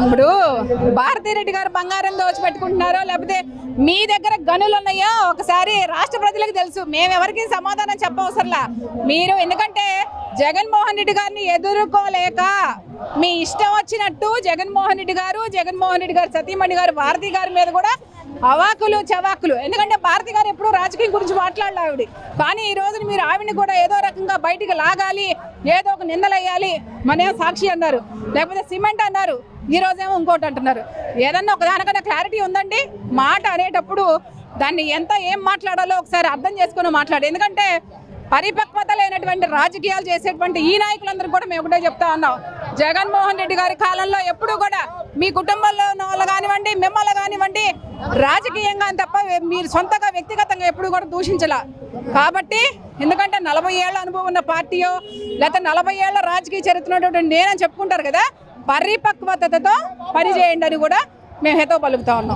ఇప్పుడు భారతిరెడ్డి గారు బంగారం దోచిపెట్టుకుంటున్నారో లేకపోతే మీ దగ్గర గనులు ఉన్నాయో ఒకసారి రాష్ట్ర ప్రజలకు తెలుసు. మేము ఎవరికి సమాధానం చెప్పవసరంలా. మీరు ఎందుకంటే జగన్మోహన్ రెడ్డి గారిని ఎదుర్కోలేక మీ ఇష్టం వచ్చినట్టు జగన్మోహన్ రెడ్డి గారు సతీమణి గారు భారతి గారి మీద కూడా అవాకులు చవాకులు. ఎందుకంటే భారతి గారు ఎప్పుడూ రాజకీయం గురించి మాట్లాడాలి ఆవిడ. కానీ ఈ రోజున మీరు ఆవిడని కూడా ఏదో రకంగా బయటికి లాగాలి, ఏదో ఒక నిందలేయాలి. మనేమో సాక్షి అన్నారు, లేకపోతే సిమెంట్ అన్నారు, ఈ రోజేమో ఇంకోటి అంటున్నారు. ఏదన్నా ఒక దానికన్నా క్లారిటీ ఉందండి? మాట అనేటప్పుడు దాన్ని ఏం మాట్లాడాలో ఒకసారి అర్థం చేసుకుని మాట్లాడు. ఎందుకంటే పరిపక్వత లేనటువంటి రాజకీయాలు చేసేటువంటి ఈ నాయకులందరూ కూడా మేము ఒకటే చెప్తా ఉన్నాం. జగన్మోహన్ రెడ్డి గారి కాలంలో ఎప్పుడు కూడా మీ కుటుంబంలో ఉన్న వాళ్ళు కానివ్వండి, మిమ్మల్ని కానివ్వండి, రాజకీయంగా తప్ప మీరు సొంతగా వ్యక్తిగతంగా ఎప్పుడు కూడా దూషించలా. కాబట్టి ఎందుకంటే 40 ఏళ్ల అనుభవం ఉన్న పార్టీయో లేకపోతే 40 ఏళ్ల రాజకీయ చరిత్ర ఉన్నటువంటి నేనని చెప్పుకుంటారు కదా, పరిపక్వతతో పనిచేయండి అని కూడా మేము హితవు పలుకుతా ఉన్నాం.